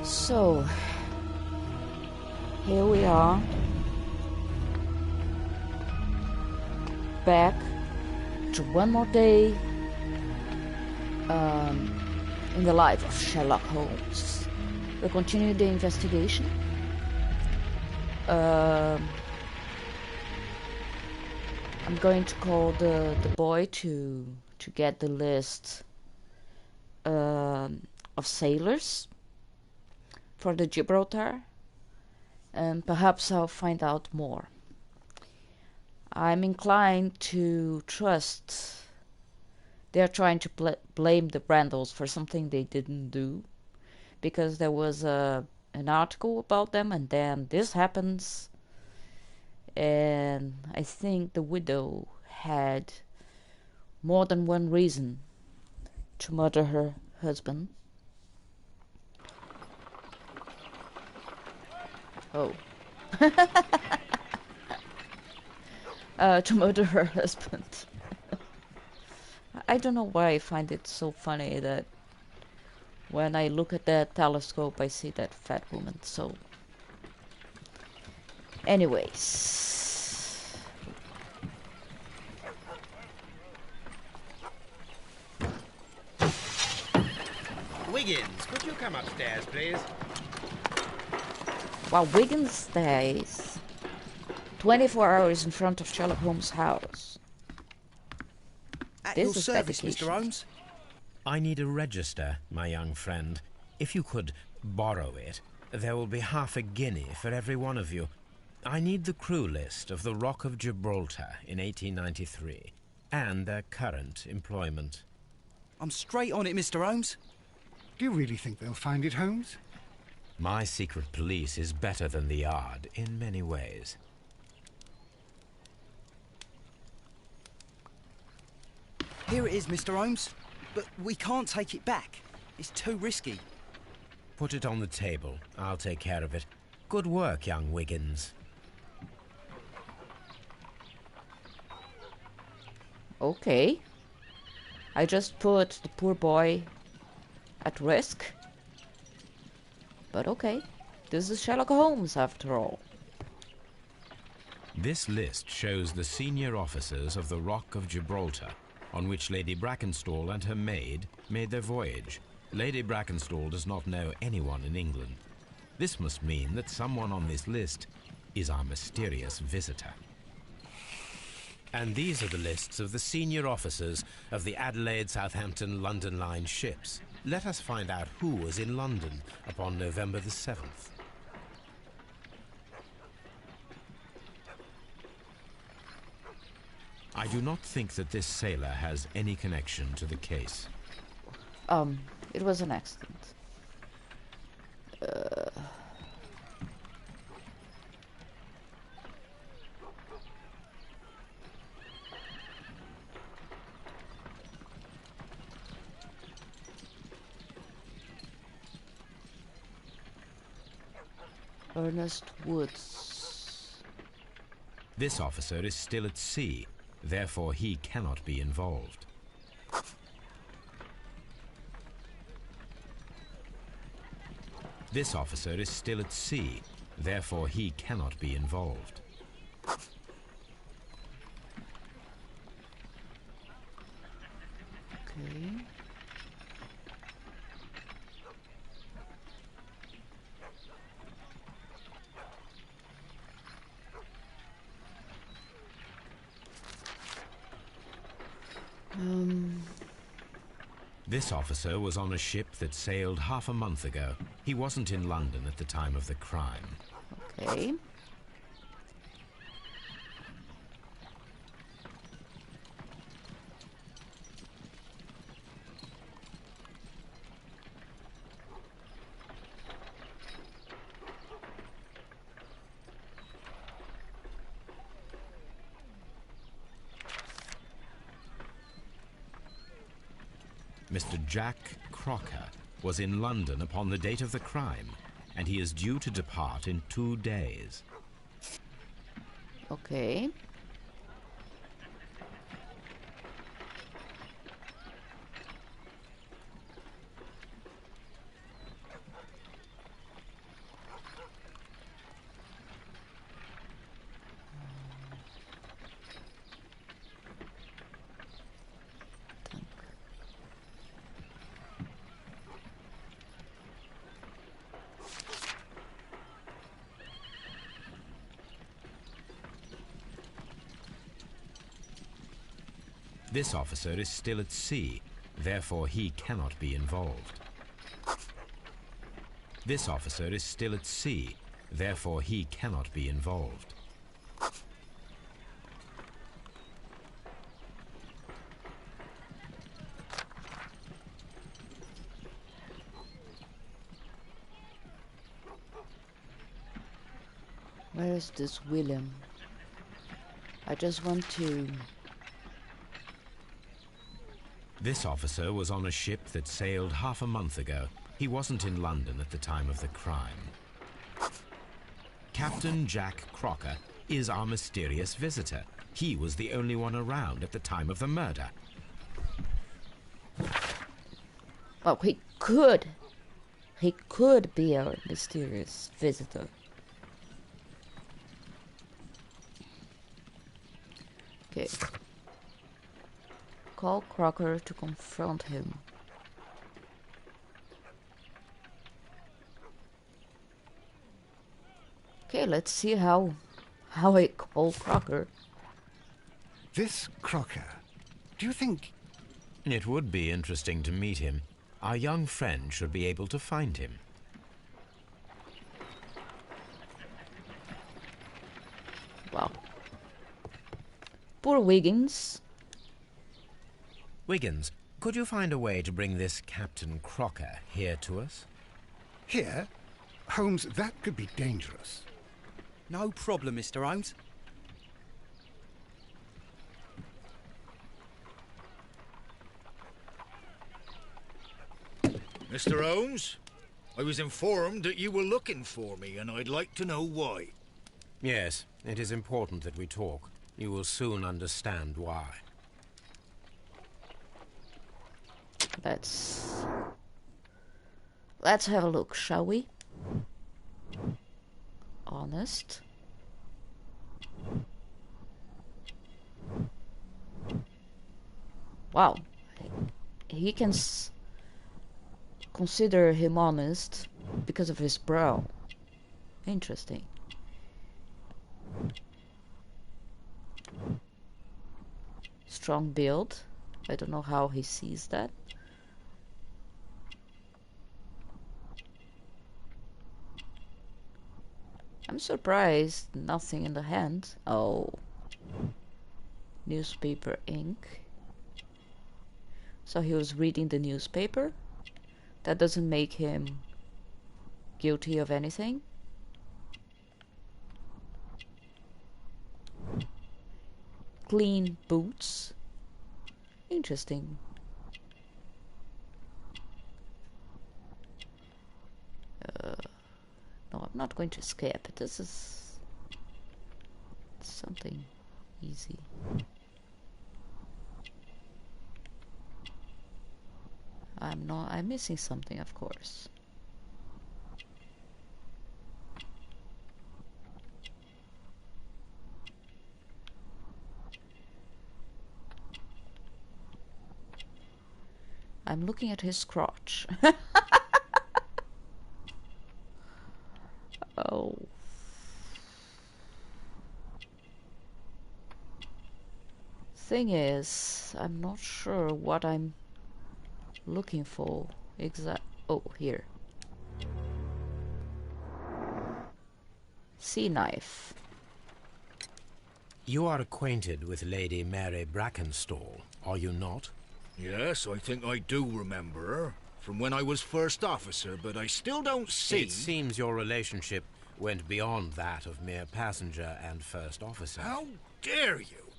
So, here we are, back to one more day in the life of Sherlock Holmes. We'll continue the investigation. I'm going to call the boy to get the list of sailors for the Gibraltar, and perhaps I'll find out more. I'm inclined to trust they're trying to blame the Brandles for something they didn't do, because there was an article about them and then this happens, and I think the widow had more than one reason to murder her husband. Oh. To murder her husband. I don't know why I find it so funny that when I look at that telescope I see that fat woman. So anyways, Wiggins, could you come upstairs, please? while Wiggins stays 24 hours in front of Sherlock Holmes' house. At This your is service, dedication. Mr. Holmes. I need a register, my young friend. If you could borrow it, there will be half a guinea for every one of you. I need the crew list of the Rock of Gibraltar in 1893 and their current employment. I'm straight on it, Mr. Holmes. Do you really think they'll find it, Holmes? My secret police is better than the Yard in many ways. Here it is, Mr. Holmes. But we can't take it back. It's too risky. Put it on the table. I'll take care of it. Good work, young Wiggins. Okay. I just put the poor boy at risk. But okay. This is Sherlock Holmes after all. This list shows the senior officers of the Rock of Gibraltar, on which Lady Brackenstall and her maid made their voyage. Lady Brackenstall does not know anyone in England. This must mean that someone on this list is our mysterious visitor. And these are the lists of the senior officers of the Adelaide, Southampton, London Line ships. Let us find out who was in London upon November the 7th. I do not think that this sailor has any connection to the case. It was an accident. Ernest Woods. This officer is still at sea, therefore he cannot be involved. This officer is still at sea, therefore he cannot be involved. Okay. This officer was on a ship that sailed half a month ago. He wasn't in London at the time of the crime. Okay. Mr. Jack Crocker was in London upon the date of the crime, and he is due to depart in 2 days. Okay. This officer is still at sea, therefore he cannot be involved. This officer is still at sea, therefore he cannot be involved. Where is this William? I just want to... This officer was on a ship that sailed half a month ago. He wasn't in London at the time of the crime. Captain Jack Crocker is our mysterious visitor. He was the only one around at the time of the murder. Well, he could. He could be our mysterious visitor. Okay. Call Crocker to confront him. Okay, let's see how I call Crocker. This Crocker, do you think... It would be interesting to meet him. Our young friend should be able to find him. Wow. Poor Wiggins. Wiggins, could you find a way to bring this Captain Crocker here to us? Here? Holmes, that could be dangerous. No problem, Mr. Holmes. Mr. Holmes, I was informed that you were looking for me, and I'd like to know why. Yes, it is important that we talk. You will soon understand why. Let's have a look, shall we? Honest. Wow. He can consider him honest because of his brow. Interesting. Strong build. I don't know how he sees that. I'm surprised nothing in the hand. Oh. Newspaper ink. So he was reading the newspaper. That doesn't make him guilty of anything. Clean boots. Interesting. No, I'm not going to skip. This is something easy. I'm missing something, of course. I'm looking at his crotch. Oh. Thing is, I'm not sure what I'm looking for. Oh, here. Sea knife. You are acquainted with Lady Mary Brackenstall, are you not? Yes, I think I do remember her, from when I was first officer, but I still don't see... It seems your relationship went beyond that of mere passenger and first officer. How dare you?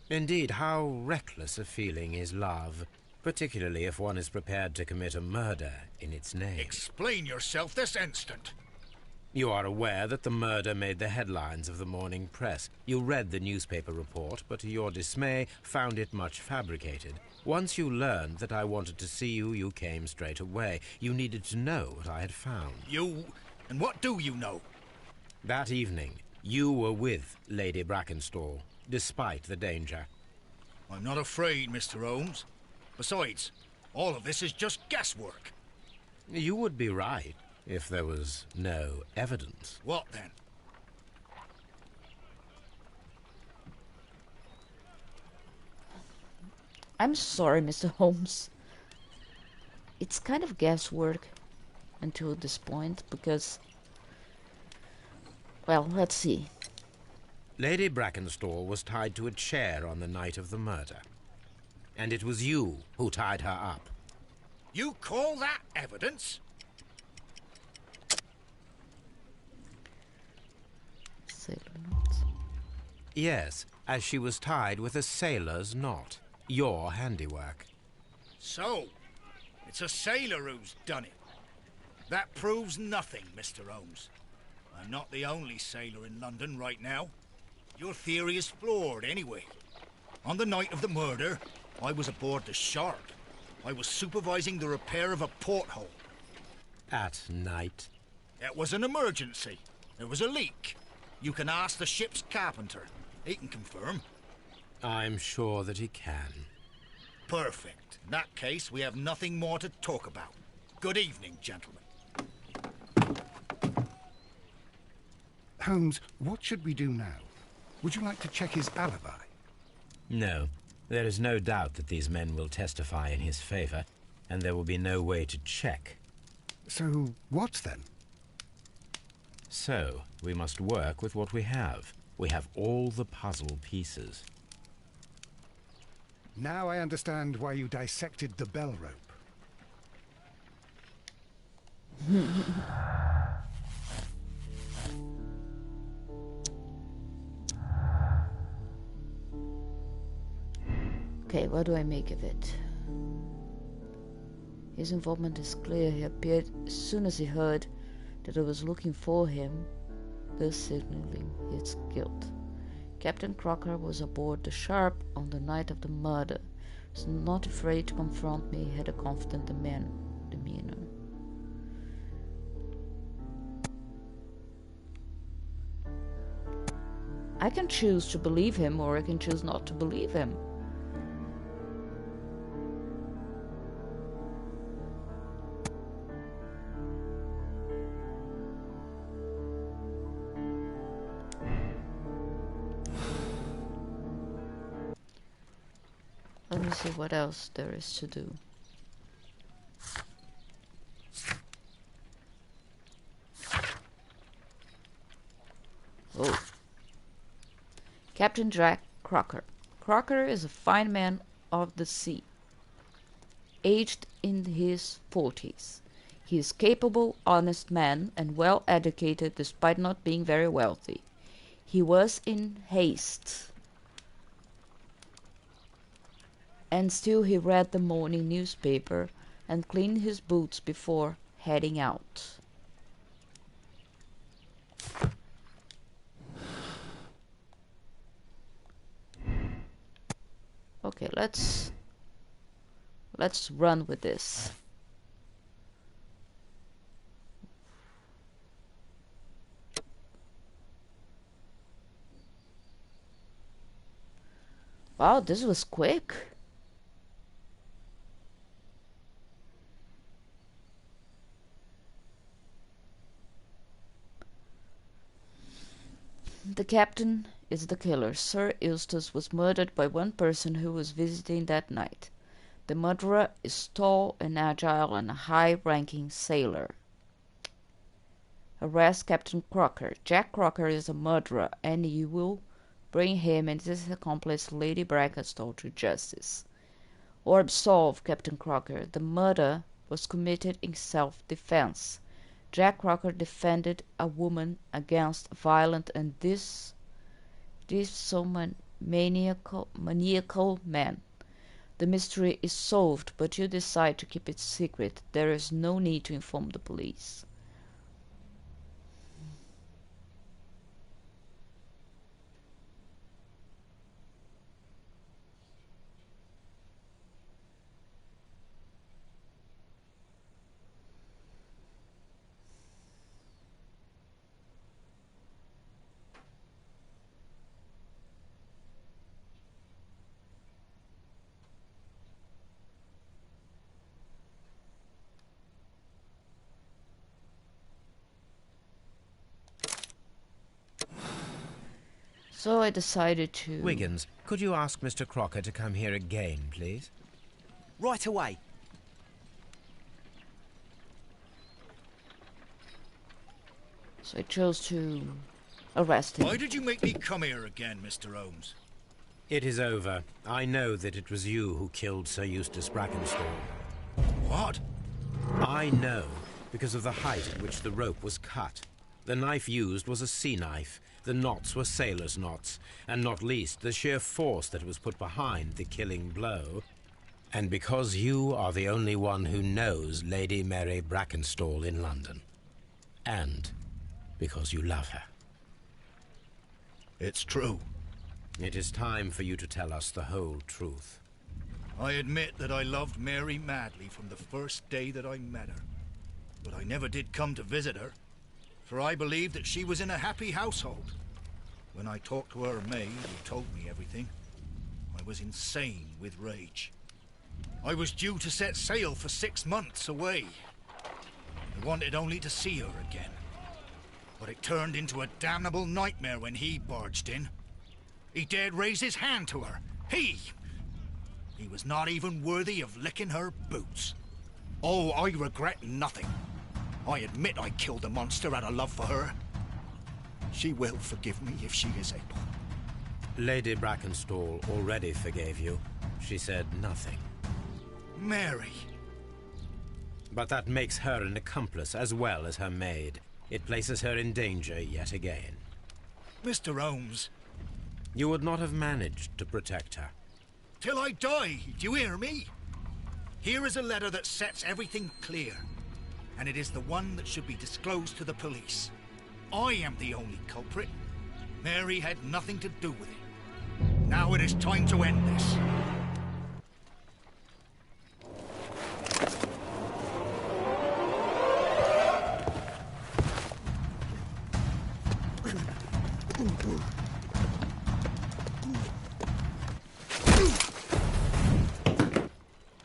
Indeed, how reckless a feeling is love, particularly if one is prepared to commit a murder in its name. Explain yourself this instant. You are aware that the murder made the headlines of the morning press. You read the newspaper report, but to your dismay, found it much fabricated. Once you learned that I wanted to see you, you came straight away. You needed to know what I had found. You... and what do you know? That evening, you were with Lady Brackenstall, despite the danger. I'm not afraid, Mr. Holmes. Besides, all of this is just guesswork. You would be right if there was no evidence. What then? I'm sorry, Mr. Holmes. It's kind of guesswork until this point because, well, let's see. Lady Brackenstall was tied to a chair on the night of the murder. And it was you who tied her up. You call that evidence? Sailor knots. Yes, as she was tied with a sailor's knot. Your handiwork. So, it's a sailor who's done it. That proves nothing, Mr. Holmes. I'm not the only sailor in London right now. Your theory is flawed anyway. On the night of the murder, I was aboard the Shark. I was supervising the repair of a porthole. At night? It was an emergency. There was a leak. You can ask the ship's carpenter. He can confirm. I'm sure that he can. Perfect. In that case, we have nothing more to talk about. Good evening, gentlemen. Holmes, what should we do now? Would you like to check his alibi? No. There is no doubt that these men will testify in his favor, and there will be no way to check. So, what then? So, we must work with what we have. We have all the puzzle pieces. Now I understand why you dissected the bell rope. Okay, what do I make of it? His involvement is clear. He appeared as soon as he heard that I was looking for him, thus signaling his guilt. Captain Crocker was aboard the Sharp on the night of the murder. He was not afraid to confront me, had a confident demeanor. I can choose to believe him, or I can choose not to believe him. Let me see what else there is to do. Oh. Captain Jack Crocker. Crocker is a fine man of the sea, aged in his 40s. He is capable, honest man, and well educated despite not being very wealthy. He was in haste, and still he read the morning newspaper and cleaned his boots before heading out. Okay, let's run with this. Wow, this was quick. The captain is the killer. Sir Eustace was murdered by one person who was visiting that night. The murderer is tall and agile and a high-ranking sailor. Arrest Captain Crocker. Jack Crocker is a murderer, and you will bring him and his accomplice Lady Brackenstall to justice. Or absolve Captain Crocker. The murder was committed in self-defense. Jack Crocker defended a woman against a violent and maniacal man. The mystery is solved, but you decide to keep it secret. There is no need to inform the police. So I decided to... Wiggins, could you ask Mr. Crocker to come here again, please? Right away. So I chose to arrest him. Why did you make me come here again, Mr. Holmes? It is over. I know that it was you who killed Sir Eustace Brackenstall. What? I know, because of the height at which the rope was cut. The knife used was a sea knife. The knots were sailor's knots, and not least the sheer force that was put behind the killing blow. And because you are the only one who knows Lady Mary Brackenstall in London. And because you love her. It's true. It is time for you to tell us the whole truth. I admit that I loved Mary madly from the first day that I met her. But I never did come to visit her, for I believed that she was in a happy household. When I talked to her maid, who told me everything, I was insane with rage. I was due to set sail for 6 months away. I wanted only to see her again. But it turned into a damnable nightmare when he barged in. He dared raise his hand to her. He was not even worthy of licking her boots. Oh, I regret nothing. I admit I killed the monster out of love for her. She will forgive me if she is able. Lady Brackenstall already forgave you. She said nothing. Mary. But that makes her an accomplice as well as her maid. It places her in danger yet again. Mr. Holmes. You would not have managed to protect her. Till I die, do you hear me? Here is a letter that sets everything clear. And it is the one that should be disclosed to the police. I am the only culprit. Mary had nothing to do with it. Now it is time to end this.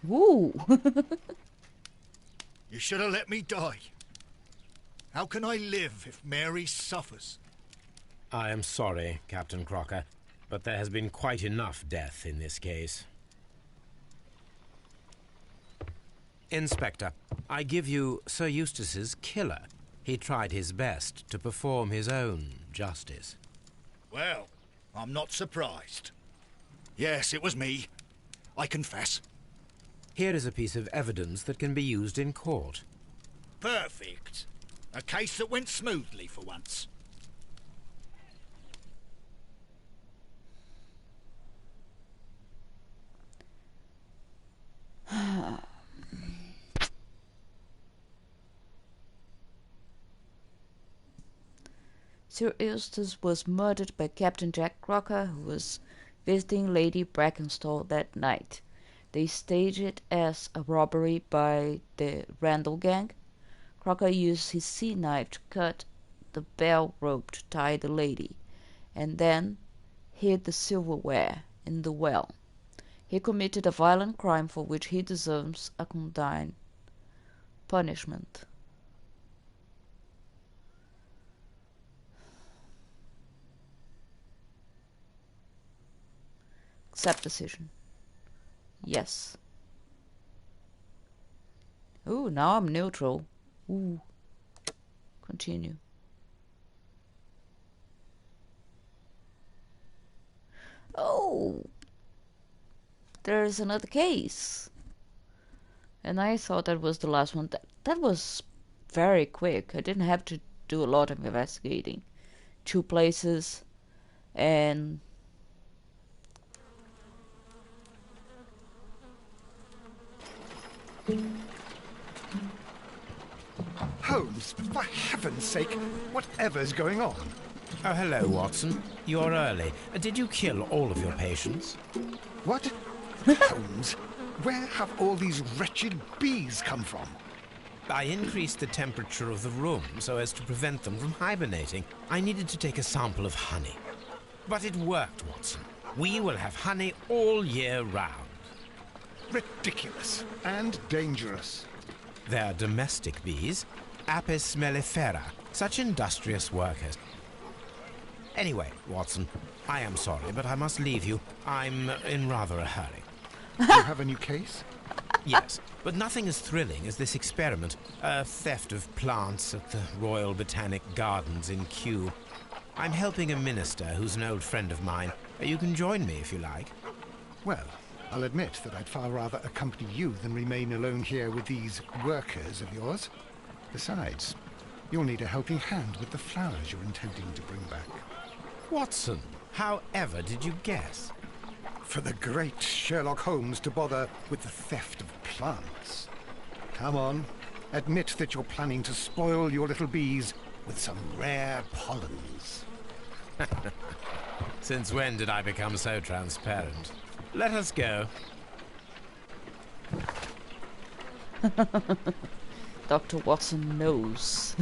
Woo! You should have let me die. How can I live if Mary suffers? I am sorry, Captain Crocker, but there has been quite enough death in this case. Inspector, I give you Sir Eustace's killer. He tried his best to perform his own justice. Well, I'm not surprised. Yes, it was me. I confess. Here is a piece of evidence that can be used in court. Perfect. A case that went smoothly for once. Sir Eustace was murdered by Captain Jack Crocker, who was visiting Lady Brackenstall that night. They staged it as a robbery by the Randall gang. Crocker used his sea knife to cut the bell rope to tie the lady, and then hid the silverware in the well. He committed a violent crime for which he deserves a condign punishment. Accept decision. Yes. Ooh, now I'm neutral. Ooh. Continue. Oh! There's another case. And I thought that was the last one. That was very quick. I didn't have to do a lot of investigating. 2 places and Holmes, for heaven's sake, whatever's going on? Oh, hello, Watson. You're early. Did you kill all of your patients? What? Holmes, where have all these wretched bees come from? I increased the temperature of the room so as to prevent them from hibernating. I needed to take a sample of honey. But it worked, Watson. We will have honey all year round. Ridiculous and dangerous. They're domestic bees, Apis mellifera, such industrious workers. Anyway, Watson, I am sorry, but I must leave you. I'm in rather a hurry. Do you have a new case? Yes, but nothing as thrilling as this experiment. A theft of plants at the Royal Botanic Gardens in Kew. I'm helping a minister who's an old friend of mine. You can join me if you like. Well, I'll admit that I'd far rather accompany you than remain alone here with these workers of yours. Besides, you'll need a helping hand with the flowers you're intending to bring back. Watson, however did you guess? For the great Sherlock Holmes to bother with the theft of plants. Come on, admit that you're planning to spoil your little bees with some rare pollens. Since when did I become so transparent? Let us go. Dr. Watson knows.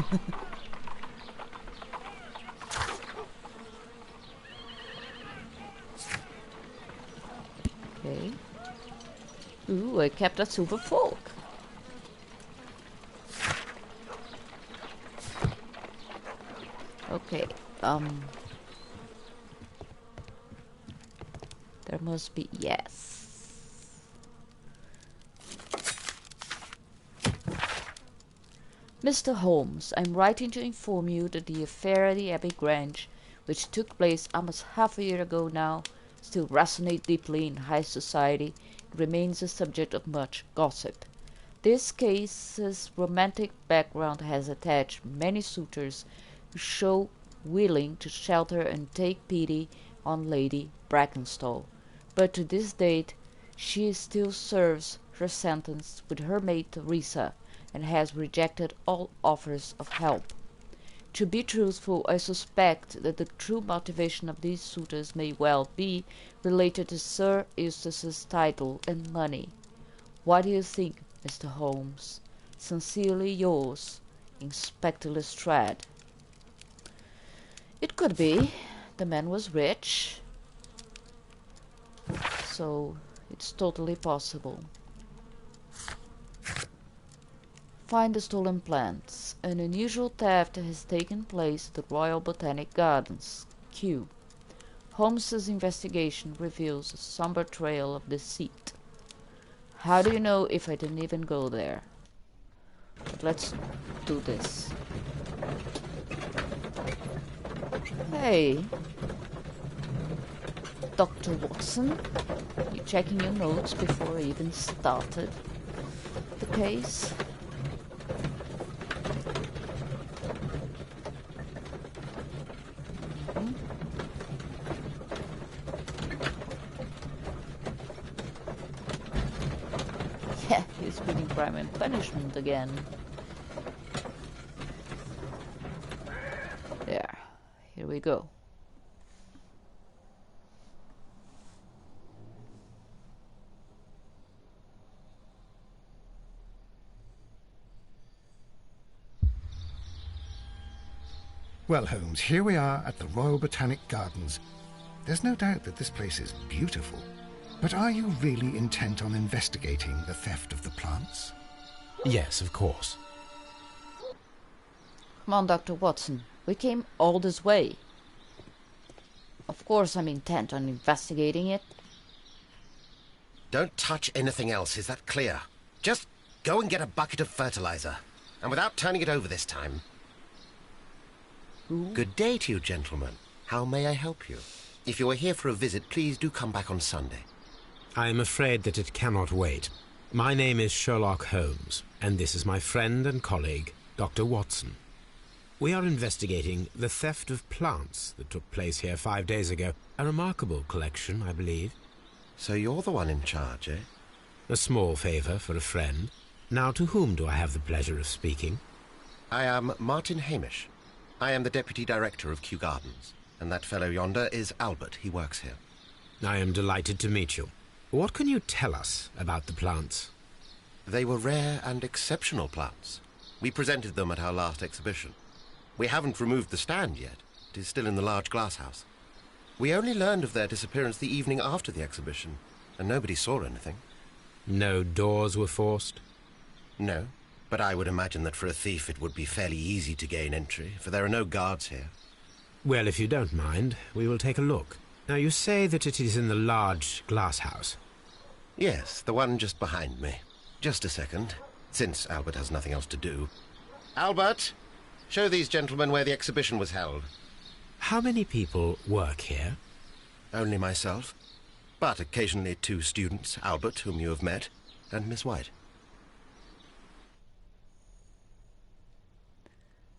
Okay. Ooh, I kept a silver fork. Okay, there must be, yes. Mr. Holmes, I'm writing to inform you that the affair at the Abbey Grange, which took place almost half a year ago now, still resonates deeply in high society and remains a subject of much gossip. This case's romantic background has attached many suitors who show willing to shelter and take pity on Lady Brackenstall, but to this date she still serves her sentence with her maid Teresa, and has rejected all offers of help. To be truthful, I suspect that the true motivation of these suitors may well be related to Sir Eustace's title and money. What do you think, Mr. Holmes? Sincerely yours, Inspector Lestrade. It could be. The man was rich, so it's totally possible. Find the stolen plants. An unusual theft has taken place at the Royal Botanic Gardens, Kew. Holmes's investigation reveals a somber trail of deceit. How do you know if I didn't even go there? But let's do this. Hey, Dr. Watson, you checking your notes before I even started the case? Yeah, he's reading Crime and Punishment again. There, here we go. Well, Holmes, here we are at the Royal Botanic Gardens. There's no doubt that this place is beautiful. But are you really intent on investigating the theft of the plants? Yes, of course. Come on, Dr. Watson. We came all this way. Of course I'm intent on investigating it. Don't touch anything else, is that clear? Just go and get a bucket of fertilizer. And without turning it over this time. Ooh. Good day to you, gentlemen. How may I help you? If you are here for a visit, please do come back on Sunday. I am afraid that it cannot wait. My name is Sherlock Holmes, and this is my friend and colleague, Dr. Watson. We are investigating the theft of plants that took place here 5 days ago. A remarkable collection, I believe. So you're the one in charge, eh? A small favour for a friend. Now, to whom do I have the pleasure of speaking? I am Martin Hamish. I am the Deputy Director of Kew Gardens. And that fellow yonder is Albert. He works here. I am delighted to meet you. What can you tell us about the plants? They were rare and exceptional plants. We presented them at our last exhibition. We haven't removed the stand yet. It is still in the large glass house. We only learned of their disappearance the evening after the exhibition, and nobody saw anything. No doors were forced? No, but I would imagine that for a thief it would be fairly easy to gain entry, for there are no guards here. Well, if you don't mind, we will take a look. Now, you say that it is in the large glass house. Yes, the one just behind me. Just a second, since Albert has nothing else to do. Albert, show these gentlemen where the exhibition was held. How many people work here? Only myself, but occasionally 2 students, Albert, whom you have met, and Miss White.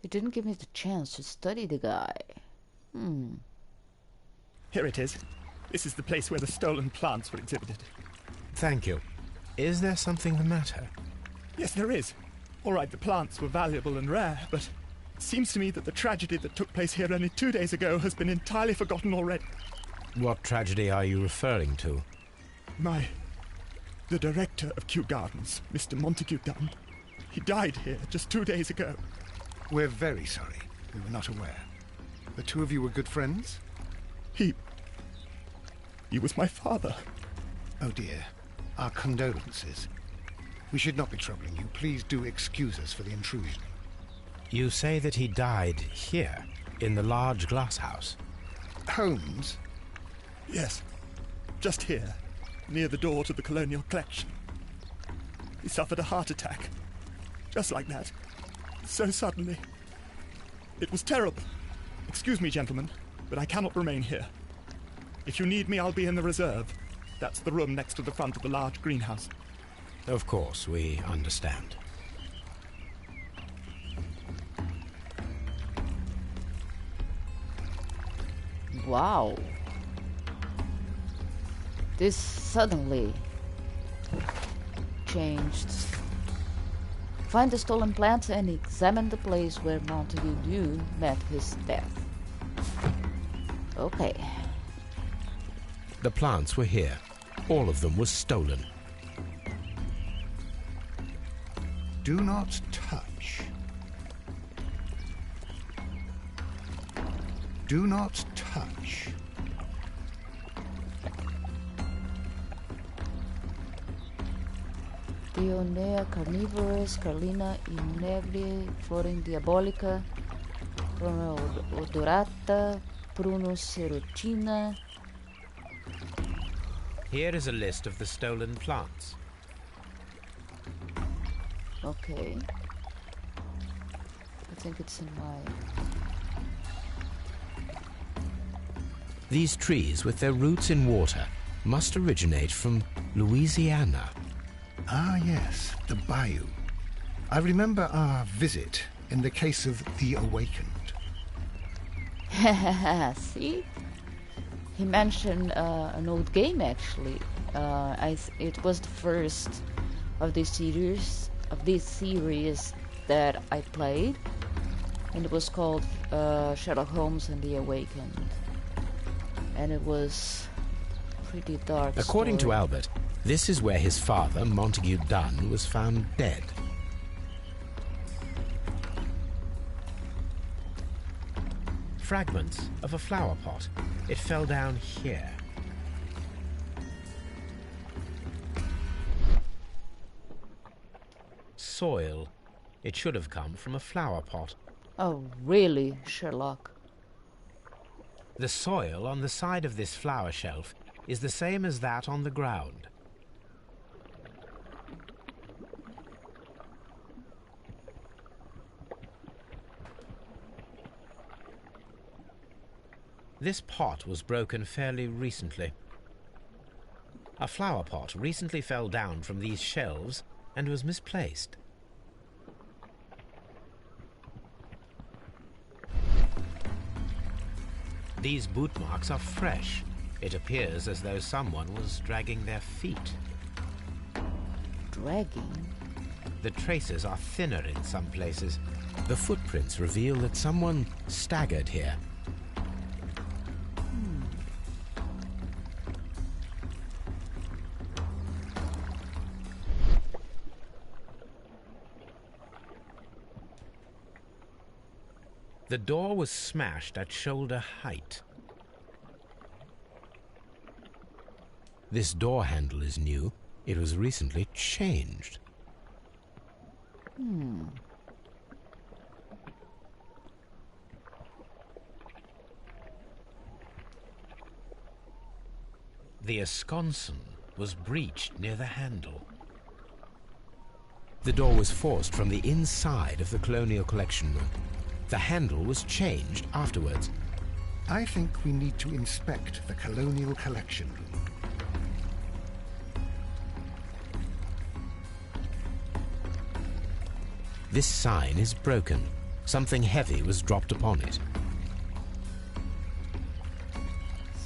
You didn't give me the chance to study the guy. Here it is. This is the place where the stolen plants were exhibited. Thank you. Is there something the matter? Yes, there is. All right, the plants were valuable and rare, but it seems to me that the tragedy that took place here only 2 days ago has been entirely forgotten already. What tragedy are you referring to? The director of Kew Gardens, Mr. Montague Dunn, he died here just 2 days ago. We're very sorry. We were not aware. The 2 of you were good friends? He was my father. Oh dear. Our condolences. We should not be troubling you. Please do excuse us for the intrusion. You say that he died here, in the large glass house. Holmes? Yes, just here, near the door to the colonial collection. He suffered a heart attack. Just like that. So suddenly. It was terrible. Excuse me, gentlemen, but I cannot remain here. If you need me, I'll be in the reserve. That's the room next to the front of the large greenhouse. Of course, we understand. Wow. This suddenly changed. Find the stolen plants and examine the place where Montague Dew met his death. Okay. The plants were here. All of them were stolen. Do not touch. Do not touch. Dionea carnivorous, Carlina inebri, Florin diabolica, Pruna odorata, Prunus erotina. Here is a list of the stolen plants. Okay. I think it's in my... These trees, with their roots in water, must originate from Louisiana. Ah, yes, the bayou. I remember our visit in the case of the Awakened. See? He mentioned an old game, actually. It was the first of this series that I played, and it was called Sherlock Holmes and the Awakened, and it was pretty dark. According to Albert, this is where his father, Montague Dunn, was found dead. Fragments of a flower pot. It fell down here. Soil. It should have come from a flower pot. Oh, really, Sherlock? The soil on the side of this flower shelf is the same as that on the ground. This pot was broken fairly recently. A flower pot recently fell down from these shelves and was misplaced. These boot marks are fresh. It appears as though someone was dragging their feet. Dragging? The traces are thinner in some places. The footprints reveal that someone staggered here. The door was smashed at shoulder height. This door handle is new. It was recently changed. The esconsson was breached near the handle. The door was forced from the inside of the Colonial Collection room. The handle was changed afterwards. I think we need to inspect the Colonial Collection room. This sign is broken. Something heavy was dropped upon it.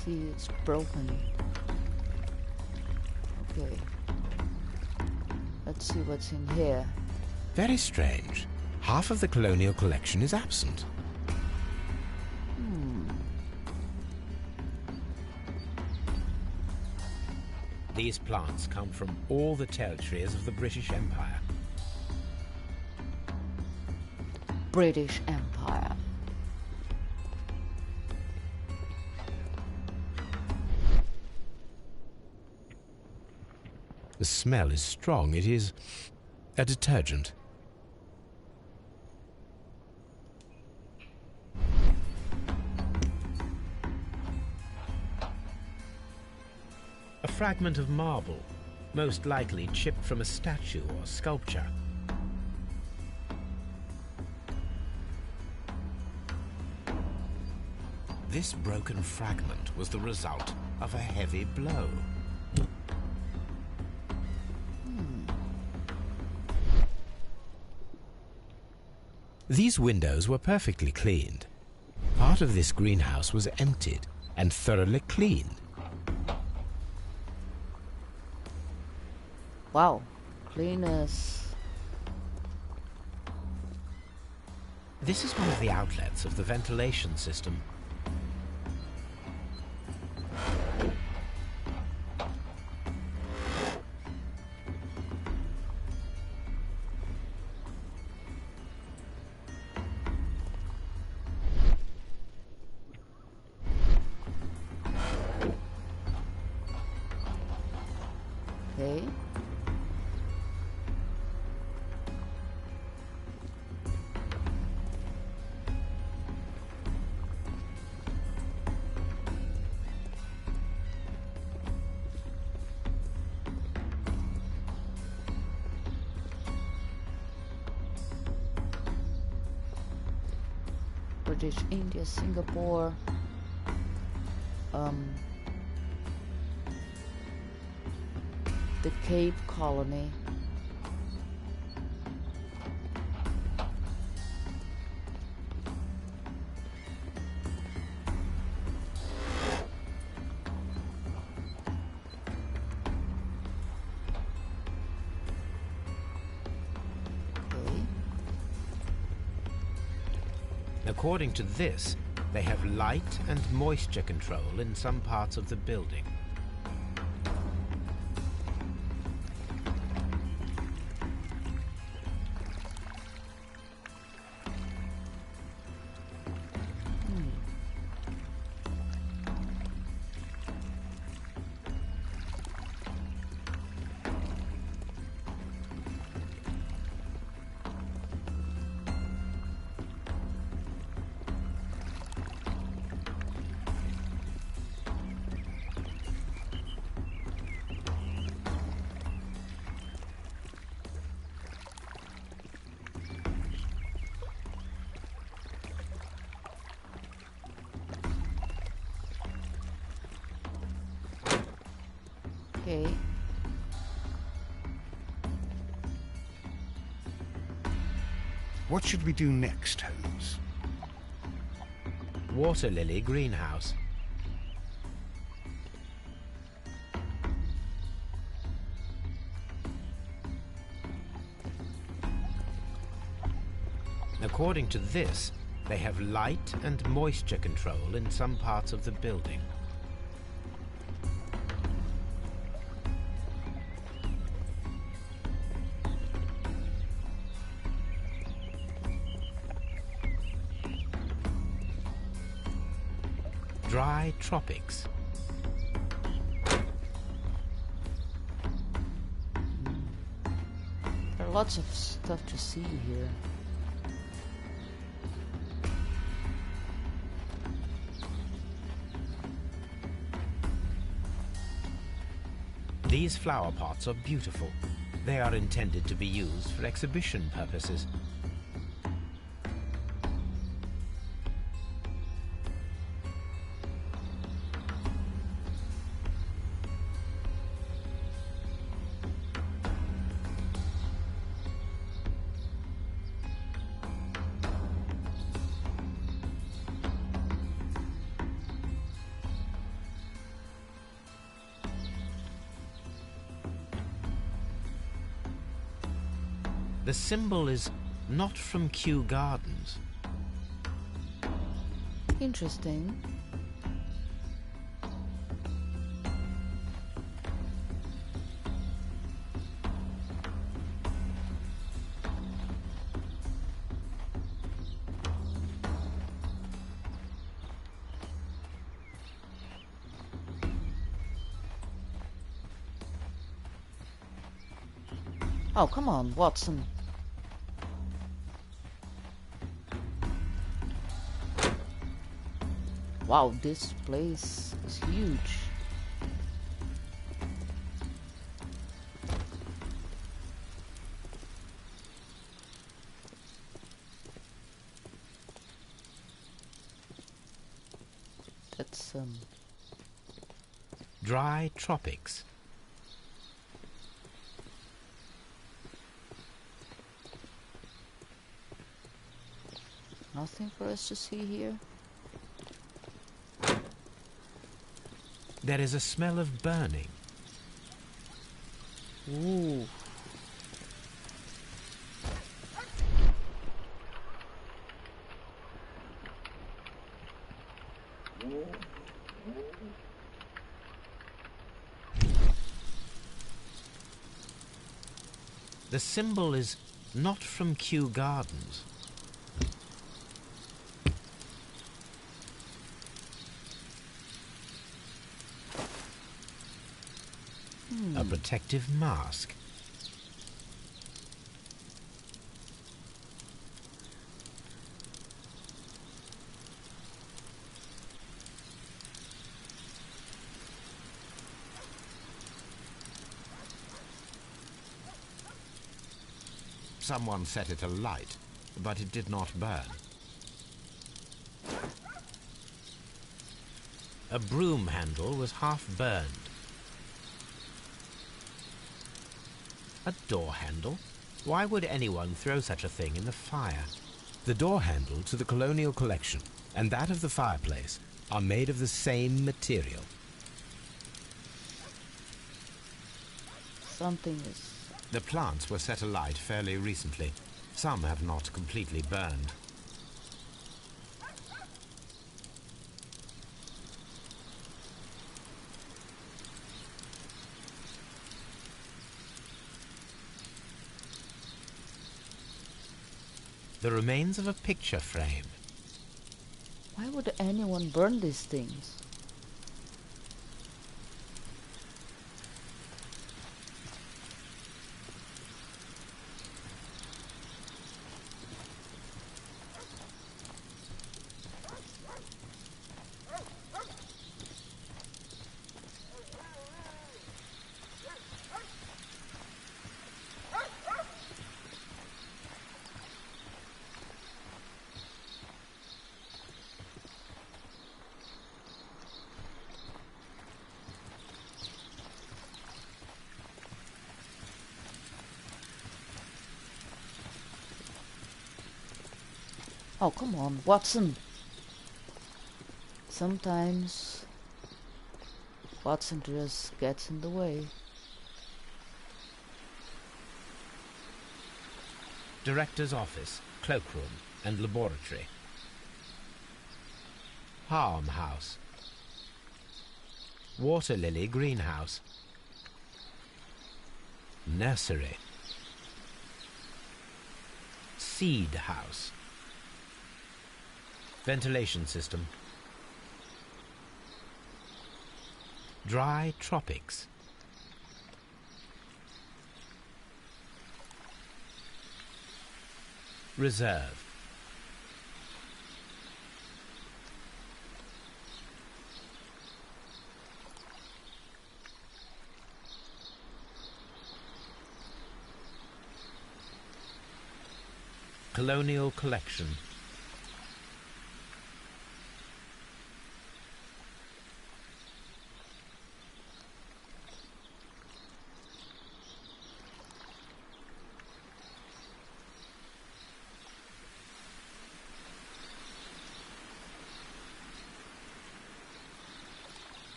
See, it's broken. Okay. Let's see what's in here. Very strange. Half of the Colonial Collection is absent. These plants come from all the territories of the British Empire. British Empire. The smell is strong. It is a detergent. A fragment of marble, most likely chipped from a statue or sculpture. This broken fragment was the result of a heavy blow. These windows were perfectly cleaned. Part of this greenhouse was emptied and thoroughly cleaned. Wow, clean as... This is one of the outlets of the ventilation system. Okay. British India, Singapore, the Cape Colony. Okay. According to this, they have light and moisture control in some parts of the building. Okay. What should we do next, Holmes? Water lily greenhouse. According to this, they have light and moisture control in some parts of the building. Dry tropics. There are lots of stuff to see here. These flower pots are beautiful. They are intended to be used for exhibition purposes. The symbol is not from Kew Gardens. Interesting. Oh, come on, Watson. Wow, this place is huge. That's Dry tropics. nothing for us to see here. There is a smell of burning. Ooh. The symbol is not from Kew Gardens. A protective mask. Someone set it alight, but it did not burn. A broom handle was half burned. A door handle? Why would anyone throw such a thing in the fire? The door handle to the colonial collection and that of the fireplace are made of the same material. Something is... The plants were set alight fairly recently. Some have not completely burned. The remains of a picture frame. Why would anyone burn these things? Oh, come on, Watson. Sometimes Watson just gets in the way. Director's office, cloakroom, and laboratory. Palm house. Water lily greenhouse. Nursery. Seed house. Ventilation system. Dry tropics. Reserve. colonial collection.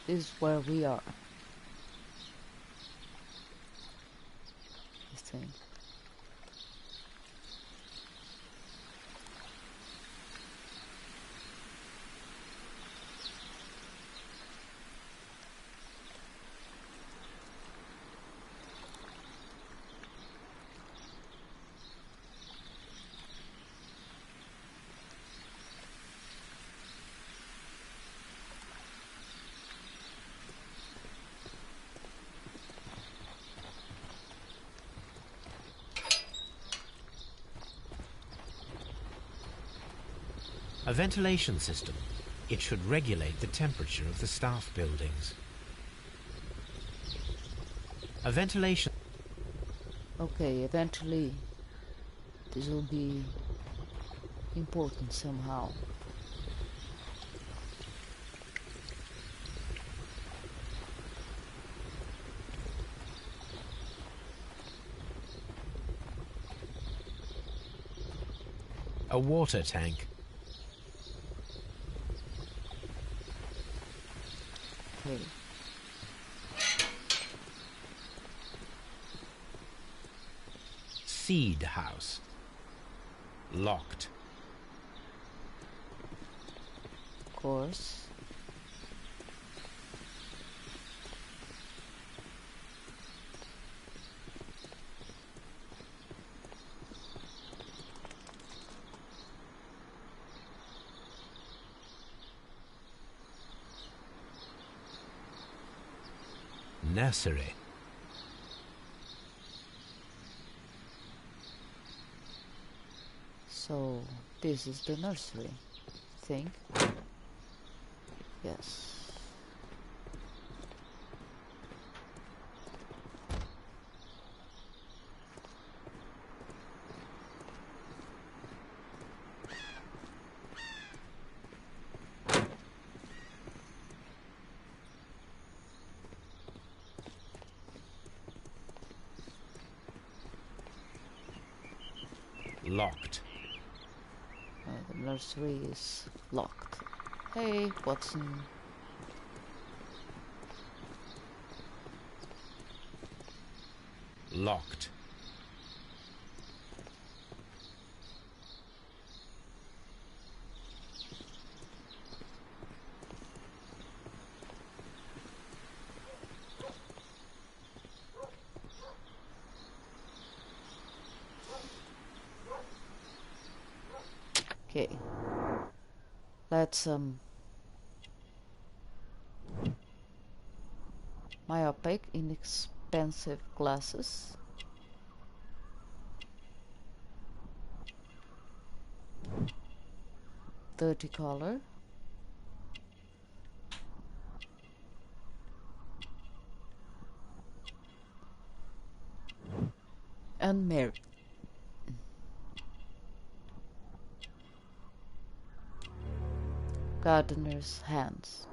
This is where we are. This thing. A ventilation system. It should regulate the temperature of the staff buildings. A ventilation... Okay, eventually this will be important somehow. A water tank. Okay. Seed house. Locked. Of course. Nursery. So this is the nursery thing. Yes. Locked. The nursery is locked. Hey, Watson. Locked. Okay. Let's myopic inexpensive glasses. Dirty color. And Mary. Gardener's hands.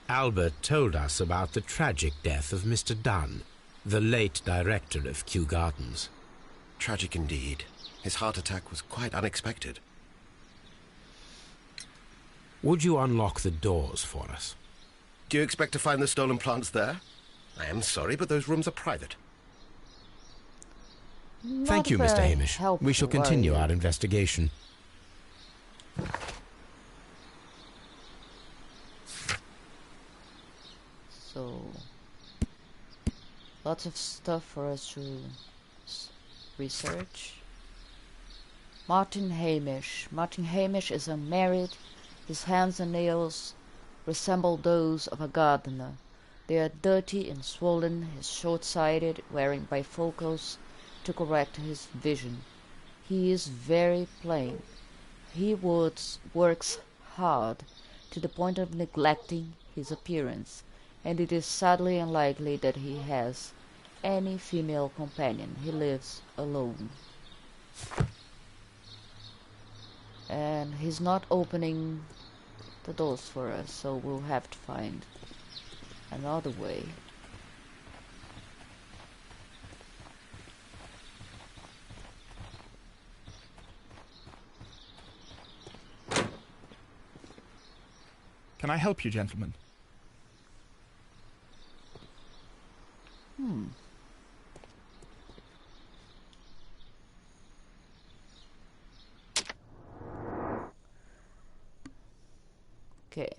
Albert told us about the tragic death of Mr. Dunn, the late director of Kew Gardens. Tragic indeed. His heart attack was quite unexpected. Would you unlock the doors for us? Do you expect to find the stolen plants there? I am sorry, but those rooms are private. Thank you, Mr. Hamish. We shall continue our investigation. So, lots of stuff for us to research. Martin Hamish. Martin Hamish is unmarried. His hands and nails resemble those of a gardener. They are dirty and swollen. He is short-sighted, wearing bifocals to correct his vision. He is very plain. He works hard to the point of neglecting his appearance, and it is sadly unlikely that he has any female companion. He lives alone. And he's not opening the doors for us, so we'll have to find another way. Can I help you, gentlemen? Okay.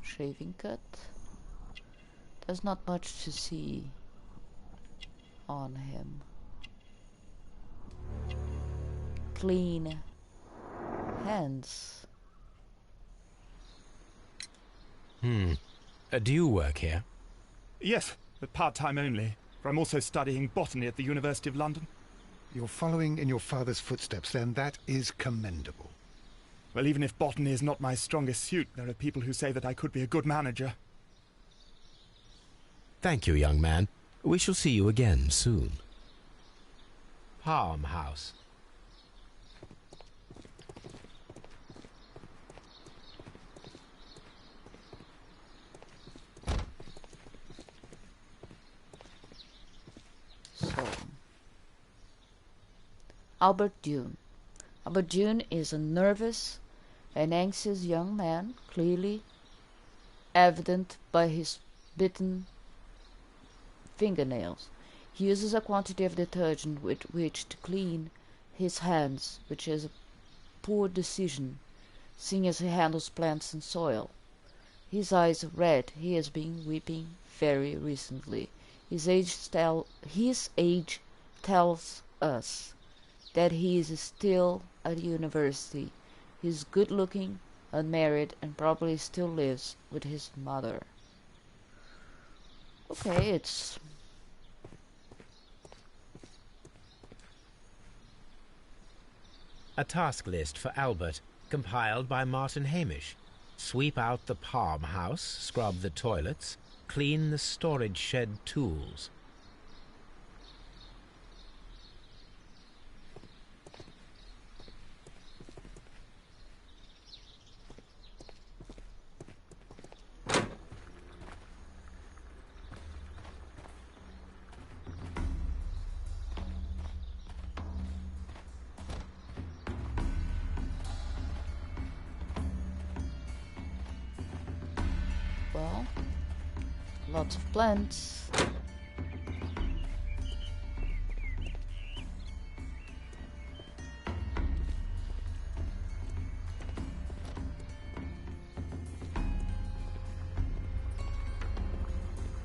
Shaving cut. There's not much to see on him. Clean hands. Do you work here? Yes, but part-time only, for I'm also studying botany at the University of London. You're following in your father's footsteps, then. That is commendable. Well, even if botany is not my strongest suit, there are people who say that I could be a good manager. Thank you, young man. We shall see you again soon. Palm House. So, Albert Dune. Albert Dune is a nervous and anxious young man, clearly evident by his bitten fingernails. He uses a quantity of detergent with which to clean his hands, which is a poor decision, seeing as he handles plants and soil. His eyes are red. He has been weeping very recently. His age tells us that he is still at university. He is good-looking, unmarried, and probably still lives with his mother. Okay, it's... A task list for Albert, compiled by Martin Hamish. Sweep out the palm house, scrub the toilets, clean the storage shed tools. well, lots of plants.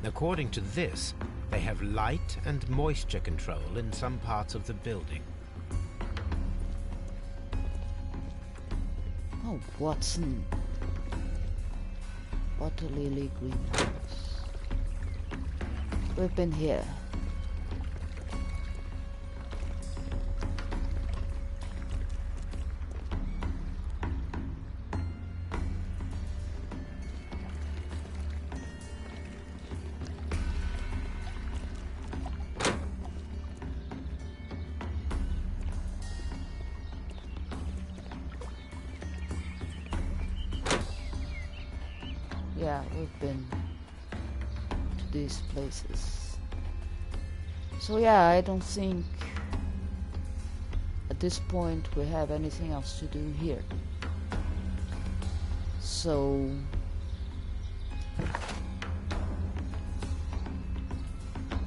According to this, they have light and moisture control in some parts of the building. Oh, Watson. Water lily greenhouse. We've been here. Yeah, we've been to these places. So yeah, I don't think at this point we have anything else to do here. So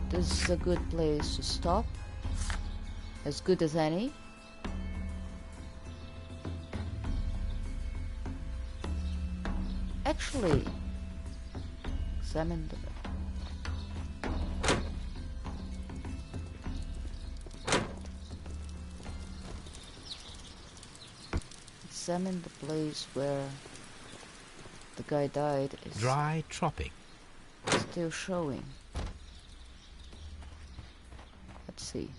this is a good place to stop, as good as any. Actually, examine the place where the guy died is Dry tropic. still showing. Let's see.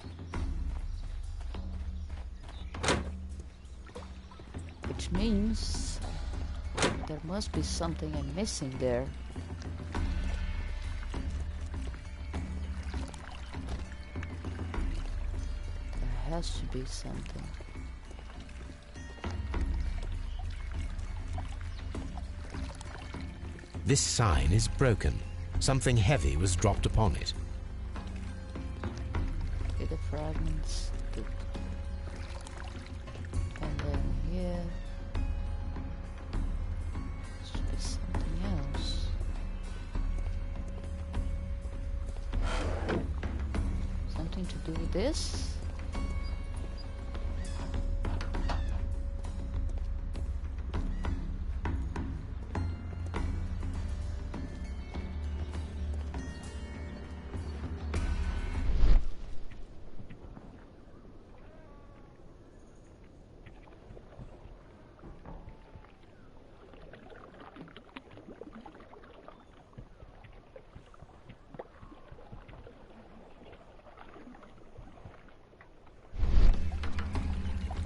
Which means there must be something I'm missing there. There has to be something. This sign is broken. Something heavy was dropped upon it. Okay, the fragments. And then here. Should be something else. Something to do with this?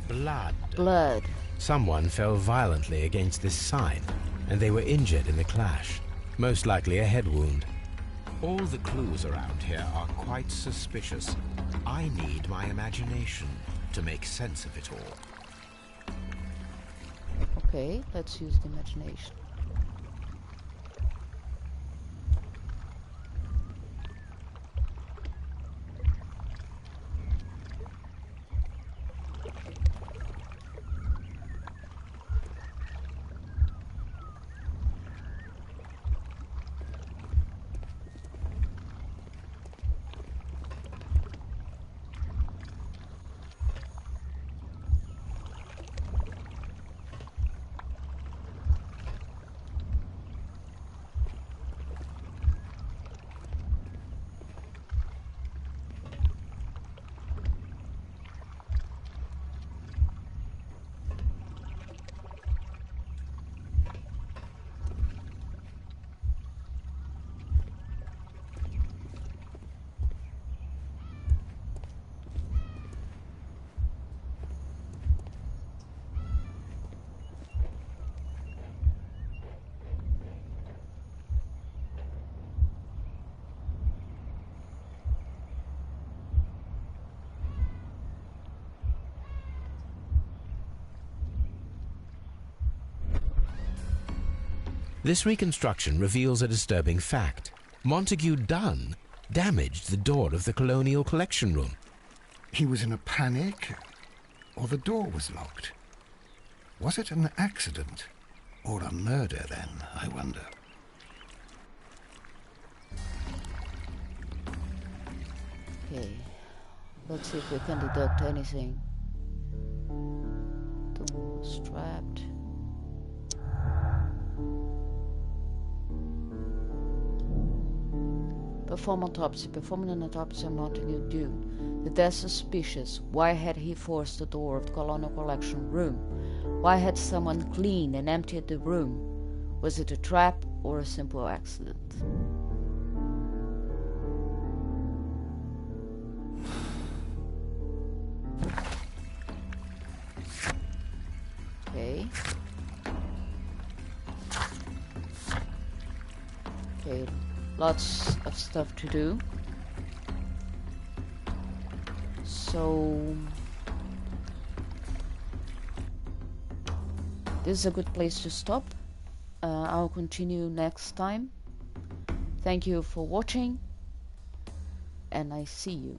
Blood. Blood. Someone fell violently against this sign, and they were injured in the clash. Most likely a head wound. All the clues around here are quite suspicious. I need my imagination to make sense of it all. Okay, let's use the imagination. This reconstruction reveals a disturbing fact. Montague Dunn damaged the door of the Colonial Collection Room. He was in a panic, or the door was locked. Was it an accident, or a murder then, I wonder? Okay, let's see if we can deduct anything. The one was strapped. Performing an autopsy on Montague Dunn. The death suspicious. Why had he forced the door of the Colonial Collection Room? Why had someone cleaned and emptied the room? Was it a trap or a simple accident? Okay. Okay, lots of stuff to do. So this is a good place to stop. I'll continue next time. Thank you for watching, and I see you.